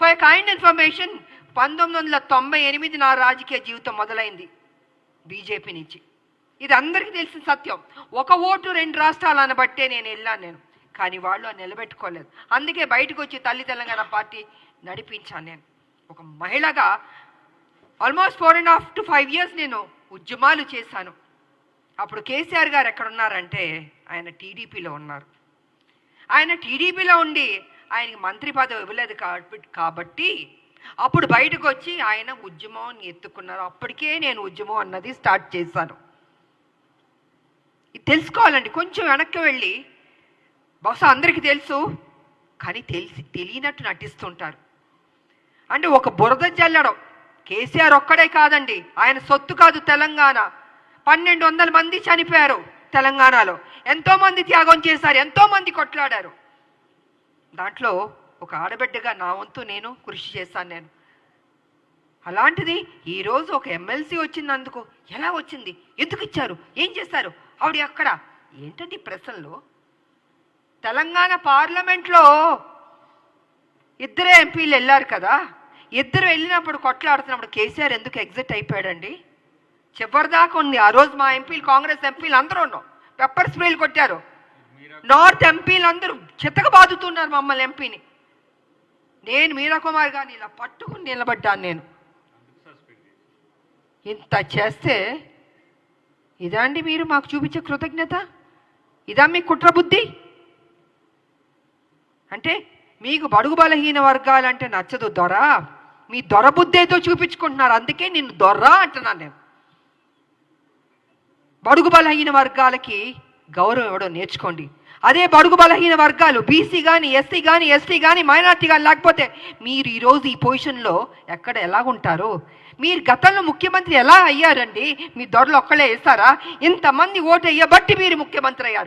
For kind information 1998 నా రాజకీయ జీవితం మొదలైంది బీజేపీ నుంచి. ఇది అందరికీ తెలిసిన సత్యం. ఒక ఓటు 2 రాష్ట్రాలు అనబట్టే నేను వెళ్ళాను కానీ వాళ్ళు నిలబెట్టుకోలేదు. అందుకే బయటకు వచ్చి తల్లి తెలంగాణ పార్టీ నడిపించాను. నేను ఒక మహిళగా ఆల్మోస్ట్ 4.5 to 5 years నేను ఉద్యమాలు చేశాను. అప్పుడు కేసీఆర్ గారు ఎక్కడున్నారంటే ఆయన టీడీపీలో ఉన్నారు. ఆయన టీడీపీలో ఉండి ఆయనకి మంత్రి పదవి ఇవ్వలేదు కాబట్టి అప్పుడు బయటకు వచ్చి ఆయన ఉద్యమం ఎత్తుకున్నారు. అప్పటికే నేను ఉద్యమం అన్నది స్టార్ట్ చేశాను. ఇది తెలుసుకోవాలండి. కొంచెం వెనక్కి వెళ్ళి బహుశా అందరికీ తెలుసు కానీ తెలియనట్టు నటిస్తుంటారు. అంటే ఒక బురద జల్లడం కేసీఆర్ ఒక్కడే కాదండి, ఆయన సొత్తు కాదు తెలంగాణ. 1200 మంది చనిపోయారు తెలంగాణలో. ఎంతోమంది త్యాగం చేశారు, ఎంతోమంది కొట్లాడారు. దాంట్లో ఒక ఆడబిడ్డగా నా వంతు నేను కృషి చేశాను. నేను అలాంటిది ఈరోజు ఒక ఎమ్మెల్సీ వచ్చినందుకు ఎలా వచ్చింది, ఎందుకు ఇచ్చారు, ఏం చేశారు, ఆవిడ అక్కడ ఏంటంటే ప్రశ్నలో. తెలంగాణ పార్లమెంట్లో 2 ఎంపీలు వెళ్ళారు కదా, 2 వెళ్ళినప్పుడు కొట్లాడుతున్నప్పుడు కేసీఆర్ ఎందుకు ఎగ్జిట్ అయిపోయాడండి? చివరిదాకా ఉంది. ఆ రోజు మా ఎంపీలు, కాంగ్రెస్ ఎంపీలు అందరూ ఉన్నాం, పెప్పర్ స్ప్రేలు కొట్టారు. నార్త్ ఎంపీలు అందరూ చితక బాదుతున్నారు మమ్మల్ని ఎంపీని. నేను మీరా కుమార్ గారిని ఇలా పట్టుకుని నిలబడ్డాను. నేను ఇంత చేస్తే ఇదా అండి మీరు మాకు చూపించే కృతజ్ఞత? ఇదా మీ కుట్ర బుద్ధి? అంటే మీకు బడుగు బలహీన వర్గాలంటే నచ్చదు దొర, మీ దొర బుద్ధేతో చూపించుకుంటున్నారు. అందుకే నిన్ను దొర అంటున్నాను నేను. బడుగు బలహీన వర్గాలకి గౌరవం ఇవ్వడం నేర్చుకోండి. అదే బడుగు బలహీన వర్గాలు బీసీ కానీ, ఎస్సీ కానీ, ఎస్టీ కానీ, మైనార్టీ కానీ లేకపోతే మీరు ఈరోజు ఈ పొజిషన్లో ఎక్కడ ఎలాగుంటారు? మీరు గతంలో ముఖ్యమంత్రి ఎలా అయ్యారండి? మీ దొరలు ఒక్కళ్ళే వేస్తారా? ఇంతమంది ఓటు వేయబట్టి మీరు ముఖ్యమంత్రి అయ్యారు.